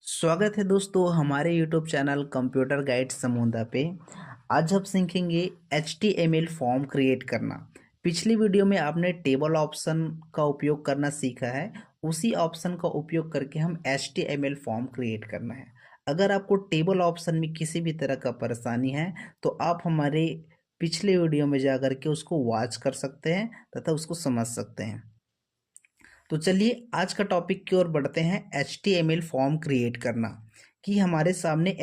स्वागत है दोस्तों हमारे YouTube चैनल कंप्यूटर गाइड समूंदा पे। आज हम सीखेंगे HTML फॉर्म क्रिएट करना। पिछली वीडियो में आपने टेबल ऑप्शन का उपयोग करना सीखा है। उसी ऑप्शन का उपयोग करके हम HTML फॉर्म क्रिएट करना है। अगर आपको टेबल ऑप्शन में किसी भी तरह का परेशानी है तो आप हमारे पिछले वीडियो में जा कर के उसको वॉच कर सकते हैं तथा उसको समझ सकते हैं। तो चलिए आज का टॉपिक की ओर बढ़ते हैं। HTML फॉर्म क्रिएट करना कि हमारे सामने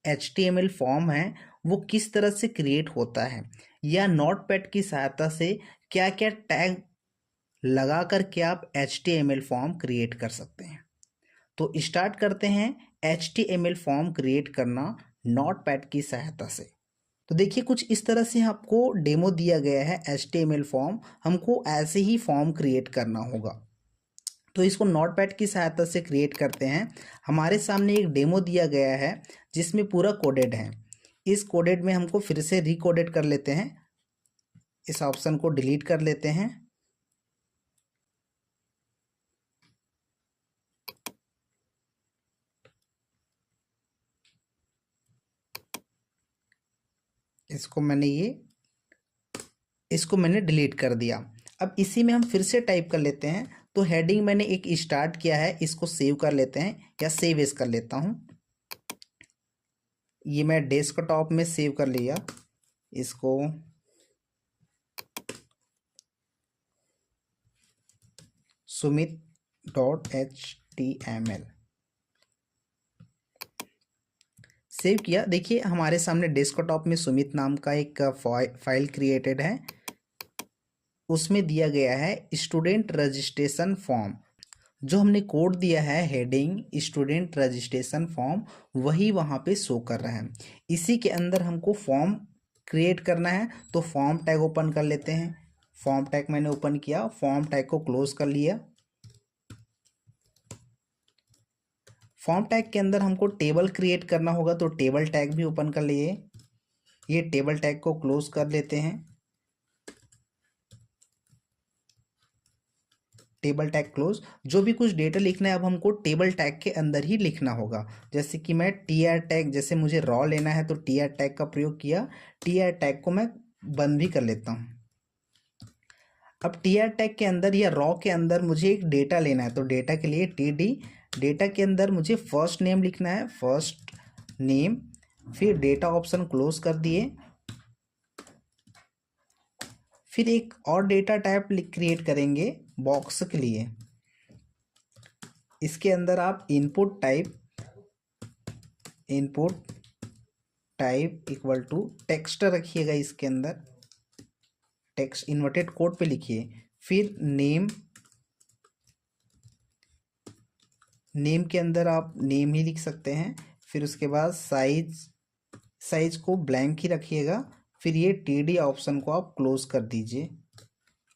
HTML फॉर्म है वो किस तरह से क्रिएट होता है या नोटपैड की सहायता से क्या क्या टैग लगा कर के आप HTML फॉर्म क्रिएट कर सकते हैं। तो स्टार्ट करते हैं HTML फॉर्म क्रिएट करना नोटपैड की सहायता से। तो देखिए कुछ इस तरह से आपको डेमो दिया गया है। HTML फॉर्म हमको ऐसे ही फॉर्म क्रिएट करना होगा। तो इसको नोटपैड की सहायता से क्रिएट करते हैं। हमारे सामने एक डेमो दिया गया है जिसमें पूरा कोडेड है। इस कोडेड में हमको फिर से रिकोडेड कर लेते हैं। इस ऑप्शन को डिलीट कर लेते हैं। इसको मैंने डिलीट कर दिया। अब इसी में हम फिर से टाइप कर लेते हैं। तो हेडिंग मैंने एक स्टार्ट किया है, इसको सेव कर लेते हैं या सेव एज कर लेता हूं। ये मैं डेस्कटॉप में सेव कर लिया। इसको sumit.html सेव किया। देखिए हमारे सामने डेस्कटॉप में सुमित नाम का एक फाइल क्रिएटेड है। उसमें दिया गया है स्टूडेंट रजिस्ट्रेशन फॉर्म। जो हमने कोड दिया है हेडिंग स्टूडेंट रजिस्ट्रेशन फॉर्म वही वहाँ पे शो कर रहा है। इसी के अंदर हमको फॉर्म क्रिएट करना है। तो फॉर्म टैग ओपन कर लेते हैं। फॉर्म टैग मैंने ओपन किया, फॉर्म टैग को क्लोज कर लिया। फॉर्म टैग के अंदर हमको टेबल क्रिएट करना होगा तो टेबल टैग भी ओपन कर लिए। ये टेबल टैग को क्लोज कर लेते हैं। Table tag close. जो भी कुछ डेटा लिखना है अब हमको टेबल टैग के अंदर ही लिखना होगा। जैसे कि मैं टीआर टैग, जैसे मुझे रॉ लेना है तो टीआर टैग का प्रयोग किया। टीआर टैग को मैं बंद भी कर लेता हूँ। अब टीआर टैग के अंदर या रॉ के अंदर मुझे एक डेटा लेना है तो डेटा के लिए टीडी। डेटा के अंदर मुझे फर्स्ट नेम लिखना है, फर्स्ट नेम। फिर डेटा ऑप्शन क्लोज कर दिए। फिर एक और डेटा टाइप क्रिएट करेंगे बॉक्स के लिए। इसके अंदर आप input type equal to text रखिएगा। इसके अंदर टेक्स्ट इन्वर्टेड कोड पे लिखिए। फिर नेम के अंदर आप नेम ही लिख सकते हैं। फिर उसके बाद साइज को ब्लैंक ही रखिएगा। फिर ये टीडी ऑप्शन को आप क्लोज कर दीजिए।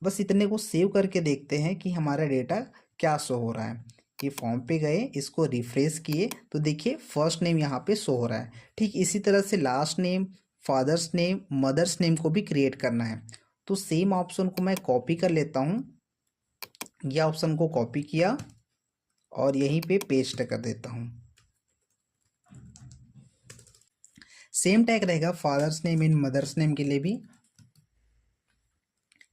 बस इतने को सेव करके देखते हैं कि हमारा डेटा क्या शो हो रहा है। ये फॉर्म पे गए, इसको रिफ्रेश किए तो देखिए फर्स्ट नेम यहाँ पे शो हो रहा है। ठीक इसी तरह से last name, father's name, mother's name को भी क्रिएट करना है। तो सेम ऑप्शन को मैं कॉपी कर लेता हूँ। यह ऑप्शन को कॉपी किया और यहीं पे पेस्ट कर देता हूँ। सेम टैग रहेगा father's name in mother's name के लिए भी।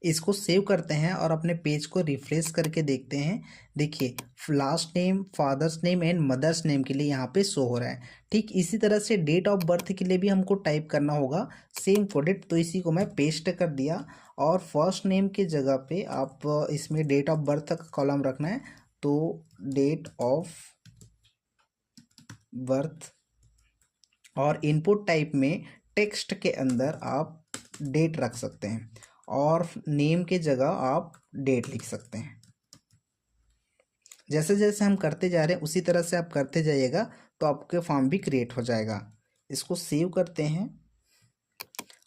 इसको सेव करते हैं और अपने पेज को रिफ्रेश करके देखते हैं। देखिए last name, father's name and mother's name के लिए यहाँ पे शो हो रहा है। ठीक इसी तरह से डेट ऑफ बर्थ के लिए भी हमको टाइप करना होगा सेम कोडेड। तो इसी को मैं पेस्ट कर दिया और फर्स्ट नेम के जगह पे आप इसमें डेट ऑफ बर्थ का कॉलम रखना है। तो डेट ऑफ बर्थ और इनपुट टाइप में टेक्स्ट के अंदर आप डेट रख सकते हैं और नेम के जगह आप डेट लिख सकते हैं। जैसे जैसे हम करते जा रहे हैं उसी तरह से आप करते जाइएगा तो आपके फॉर्म भी क्रिएट हो जाएगा। इसको सेव करते हैं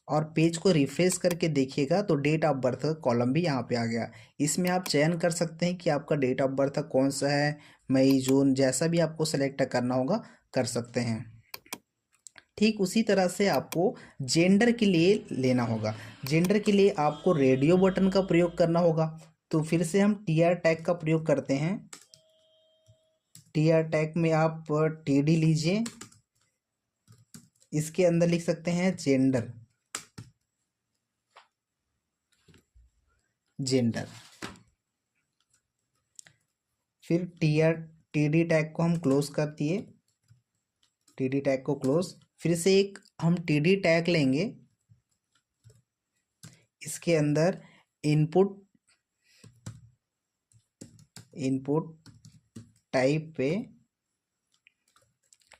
और पेज को रिफ्रेश करके देखिएगा तो डेट ऑफ बर्थ का कॉलम भी यहाँ पे आ गया। इसमें आप चयन कर सकते हैं कि आपका डेट ऑफ बर्थ कौन सा है, मई, जून, जैसा भी आपको सेलेक्ट करना होगा कर सकते हैं। ठीक उसी तरह से आपको जेंडर के लिए लेना होगा। जेंडर के लिए आपको रेडियो बटन का प्रयोग करना होगा। तो फिर से हम टीआर टैग का प्रयोग करते हैं। टी आर टैग में आप टी डी लीजिए, इसके अंदर लिख सकते हैं जेंडर, जेंडर। फिर टी डी टैग को हम क्लोज कर दिए, टी डी टैग को क्लोज। फिर से एक हम टी डी टैग लेंगे, इसके अंदर इनपुट, इनपुट टाइप पे,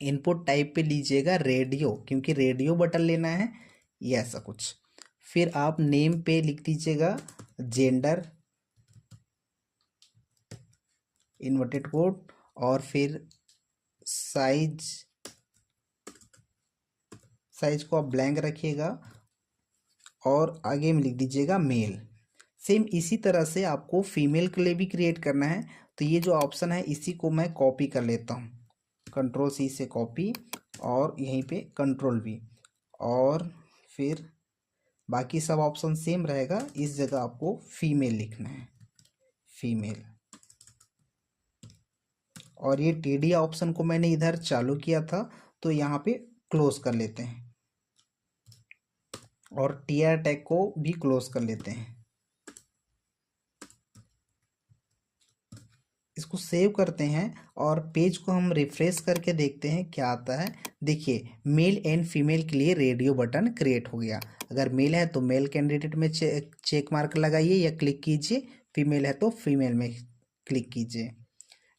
इनपुट टाइप पे लीजिएगा रेडियो, क्योंकि रेडियो बटन लेना है, ये ऐसा कुछ। फिर आप नेम पे लिख दीजिएगा जेंडर, इन्वर्टेड कोड, और फिर साइज, साइज को आप ब्लैंक रखिएगा और आगे में लिख दीजिएगा मेल। सेम इसी तरह से आपको फीमेल के लिए भी क्रिएट करना है। तो ये जो ऑप्शन है इसी को मैं कॉपी कर लेता हूँ, कंट्रोल सी से कॉपी, और यहीं पे कंट्रोल वी, और फिर बाकी सब ऑप्शन सेम रहेगा। इस जगह आपको फीमेल लिखना है, फीमेल। और ये टी डी ऑप्शन को मैंने इधर चालू किया था, तो यहाँ पे क्लोज कर लेते हैं, और टी आर टैग को भी क्लोज कर लेते हैं। इसको सेव करते हैं और पेज को हम रिफ्रेश करके देखते हैं क्या आता है। देखिए मेल एंड फीमेल के लिए रेडियो बटन क्रिएट हो गया। अगर मेल है तो मेल कैंडिडेट में चेक मार्क लगाइए या क्लिक कीजिए, फीमेल है तो फीमेल में क्लिक कीजिए।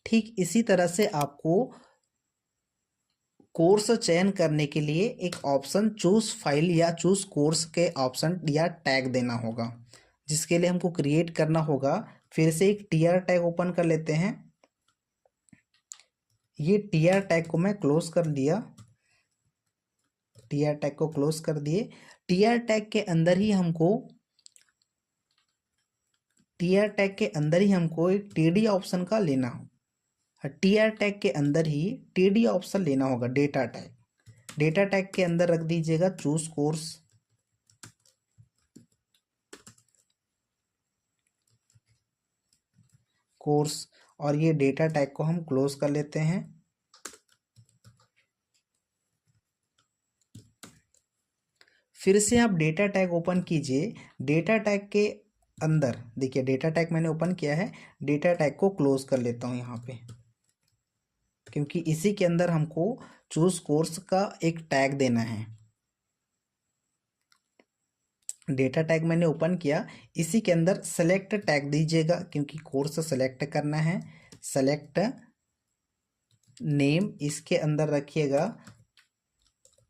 ठीक इसी तरह से आपको कोर्स चयन करने के लिए एक ऑप्शन चूज फाइल या चूज कोर्स के ऑप्शन या टैग देना होगा, जिसके लिए हमको क्रिएट करना होगा। फिर से एक टी आर टैग ओपन कर लेते हैं। ये टी आर टैग को मैं क्लोज कर दिया, टी आर टैग को क्लोज कर दिए। टी आर टैग के अंदर ही हमको, टी आर टैग के अंदर ही हमको एक टी डी ऑप्शन का लेना हो। टी आर टैग के अंदर ही टी डी ऑप्शन लेना होगा, डेटा टैग। डेटा टैग के अंदर रख दीजिएगा चूज कोर्स, कोर्स, और ये डेटा टैग को हम क्लोज कर लेते हैं। फिर से आप डेटा टैग ओपन कीजिए। डेटा टैग के अंदर देखिए डेटा टैग मैंने ओपन किया है, डेटा टैग को क्लोज कर लेता हूँ यहाँ पे, क्योंकि इसी के अंदर हमको चूज कोर्स का एक टैग देना है। डेटा टैग मैंने ओपन किया, इसी के अंदर सेलेक्ट टैग दीजिएगा, क्योंकि कोर्स सेलेक्ट करना है। सेलेक्ट नेम, इसके अंदर रखिएगा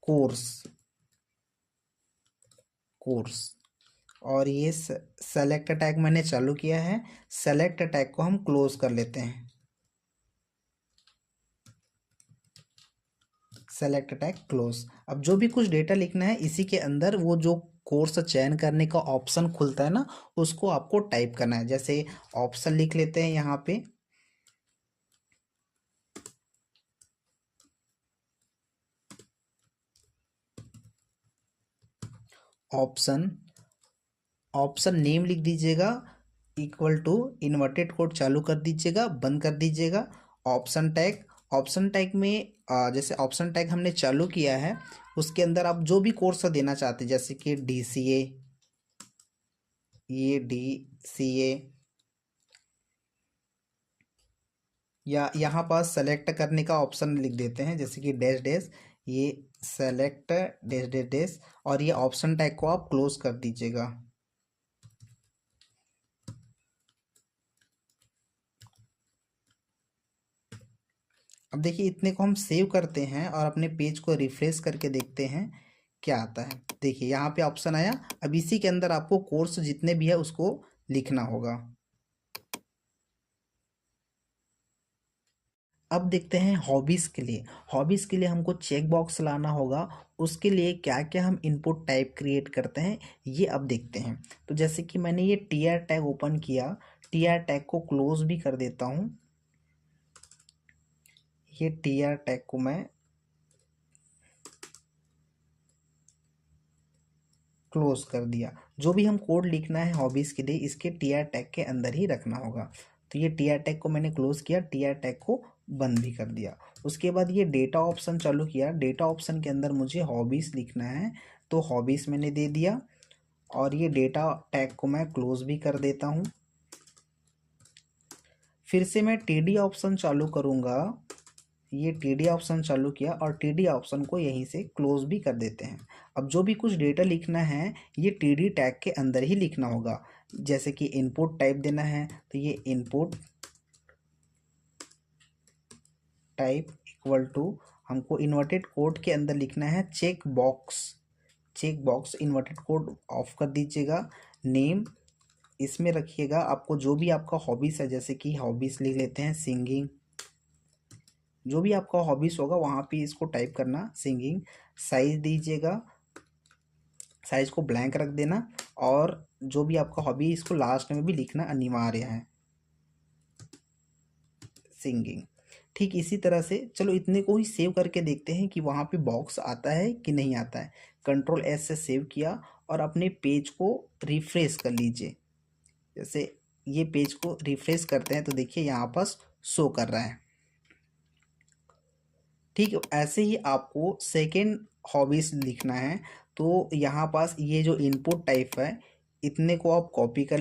कोर्स, कोर्स, और ये सेलेक्ट टैग मैंने चालू किया है। सेलेक्ट टैग को हम क्लोज कर लेते हैं, सेलेक्ट टैग क्लोज। अब जो भी कुछ डेटा लिखना है इसी के अंदर वो जो कोर्स चयन करने का ऑप्शन खुलता है ना, उसको आपको टाइप करना है। जैसे ऑप्शन लिख लेते हैं यहाँ पे, ऑप्शन, ऑप्शन नेम लिख दीजिएगा, इक्वल टू इन्वर्टेड कोड चालू कर दीजिएगा, बंद कर दीजिएगा। ऑप्शन टैग, ऑप्शन टैग में जैसे ऑप्शन टैग हमने चालू किया है, उसके अंदर आप जो भी कोर्स देना चाहते हैं, जैसे कि डी सी ए, ये डी सी ए, या यहाँ पास सेलेक्ट करने का ऑप्शन लिख देते हैं, जैसे कि डैश डैश, ये सेलेक्ट डैश डैश डैश, और ये ऑप्शन टैग को आप क्लोज कर दीजिएगा। अब देखिए इतने को हम सेव करते हैं और अपने पेज को रिफ्रेश करके देखते हैं क्या आता है। देखिए यहाँ पे ऑप्शन आया। अब इसी के अंदर आपको कोर्स जितने भी है उसको लिखना होगा। अब देखते हैं हॉबीज़ के लिए। हॉबीज़ के लिए हमको चेक बॉक्स लाना होगा। उसके लिए क्या क्या हम इनपुट टाइप क्रिएट करते हैं ये अब देखते हैं। तो जैसे कि मैंने ये टी आर टैग ओपन किया, टी आर टैग को क्लोज भी कर देता हूँ। ये टी आर टैग को मैं क्लोज कर दिया। जो भी हम कोड लिखना है हॉबीज़ के लिए इसके टी आर टैग के अंदर ही रखना होगा। तो ये टी आर टैग को मैंने क्लोज किया, टी आर टैग को बंद भी कर दिया। उसके बाद ये डेटा ऑप्शन चालू किया। डेटा ऑप्शन के अंदर मुझे हॉबीज़ लिखना है, तो हॉबीज़ मैंने दे दिया और ये डेटा टैग को मैं क्लोज भी कर देता हूँ। फिर से मैं टीडी ऑप्शन चालू करूँगा। ये टीडी ऑप्शन चालू किया और टीडी ऑप्शन को यहीं से क्लोज भी कर देते हैं। अब जो भी कुछ डेटा लिखना है ये टीडी टैग के अंदर ही लिखना होगा। जैसे कि इनपुट टाइप देना है तो ये इनपुट टाइप इक्वल टू हमको इन्वर्टेड कोड के अंदर लिखना है check box inverted code off कर दीजिएगा। नेम इसमें रखिएगा आपको जो भी आपका हॉबीज़ है, जैसे कि हॉबीज़ लिख लेते हैं सिंगिंग। जो भी आपका हॉबीज़ होगा वहाँ पे इसको टाइप करना सिंगिंग। साइज़ दीजिएगा, साइज़ को ब्लैंक रख देना और जो भी आपका हॉबी इसको लास्ट में भी लिखना अनिवार्य है, सिंगिंग। ठीक इसी तरह से चलो इतने को ही सेव करके देखते हैं कि वहाँ पे बॉक्स आता है कि नहीं आता है। कंट्रोल एस से सेव किया और अपने पेज को रिफ्रेश कर लीजिए। जैसे ये पेज को रिफ्रेश करते हैं तो देखिए यहाँ पास शो कर रहा है। ठीक ऐसे ही आपको सेकेंड हॉबीज़ लिखना है। तो यहाँ पास ये जो इनपुट टाइप है इतने को आप कॉपी कर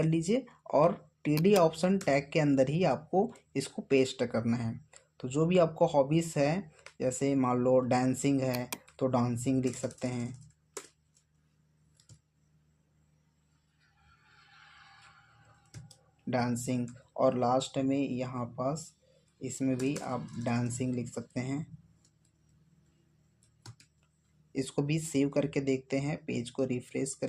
लीजिए और टीडी ऑप्शन टैग के अंदर ही आपको इसको पेस्ट करना है। तो जो भी आपको हॉबीज़ है, जैसे मान लो डांसिंग है तो डांसिंग लिख सकते हैं, डांसिंग। और लास्ट में यहाँ पास इसमें भी आप डांसिंग लिख सकते हैं। इसको भी सेव करके देखते हैं। पेज को रिफ्रेश कर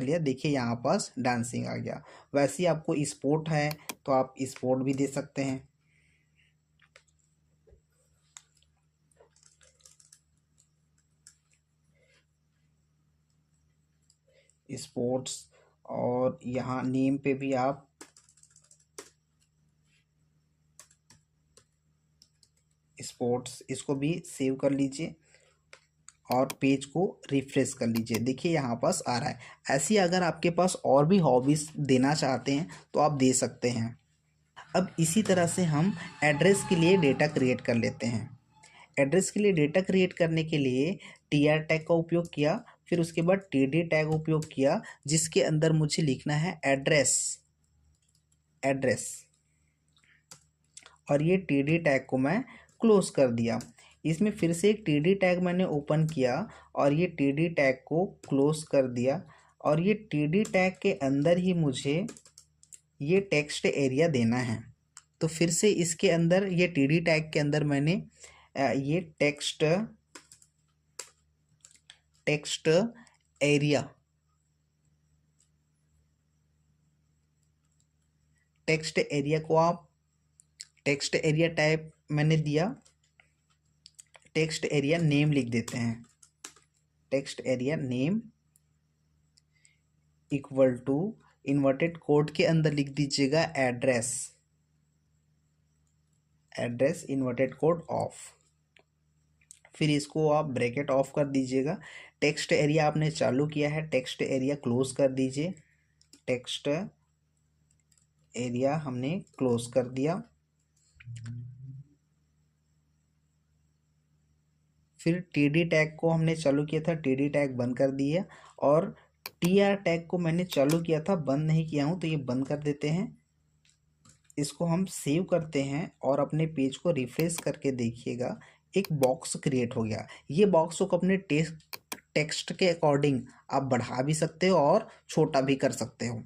लिया, देखिए यहाँ पास डांसिंग आ गया। वैसे ही आपको स्पोर्ट है तो आप स्पोर्ट भी दे सकते हैं। स्पोर्ट्स और यहाँ नेम पे भी आप स्पोर्ट्स, इसको भी सेव कर लीजिए और पेज को रिफ्रेश कर लीजिए। देखिए यहाँ पास आ रहा है। ऐसी अगर आपके पास और भी हॉबीज़ देना चाहते हैं तो आप दे सकते हैं। अब इसी तरह से हम एड्रेस के लिए डेटा क्रिएट कर लेते हैं। एड्रेस के लिए डेटा क्रिएट करने के लिए टीआर टैग का उपयोग किया, फिर उसके बाद टीडी टैग उपयोग किया जिसके अंदर मुझे लिखना है एड्रेस और ये टीडी टैग को मैं क्लोज कर दिया। इसमें फिर से एक टीडी टैग मैंने ओपन किया और ये टीडी टैग को क्लोज कर दिया और ये टीडी टैग के अंदर ही मुझे ये टेक्स्ट एरिया देना है। तो फिर से इसके अंदर ये टीडी टैग के अंदर मैंने ये टेक्स्ट एरिया को आप टेक्स्ट एरिया टाइप मैंने दिया। टेक्स्ट एरिया नेम लिख देते हैं। Text area name equal to inverted code के अंदर लिख दीजिएगा एड्रेस इन्वर्टेड कोड ऑफ। फिर इसको आप ब्रैकेट ऑफ कर दीजिएगा। टेक्स्ट एरिया आपने चालू किया है, टेक्स्ट एरिया क्लोज कर दीजिए। टेक्स्ट एरिया हमने क्लोज कर दिया। फिर टीडी टैग को हमने चालू किया था, टीडी टैग बंद कर दिया और टीआर टैग को मैंने चालू किया था, बंद नहीं किया हूँ, तो ये बंद कर देते हैं। इसको हम सेव करते हैं और अपने पेज को रिफ्रेश करके देखिएगा एक बॉक्स क्रिएट हो गया। ये बॉक्स को अपने टेक्स्ट के अकॉर्डिंग आप बढ़ा भी सकते हो और छोटा भी कर सकते हो।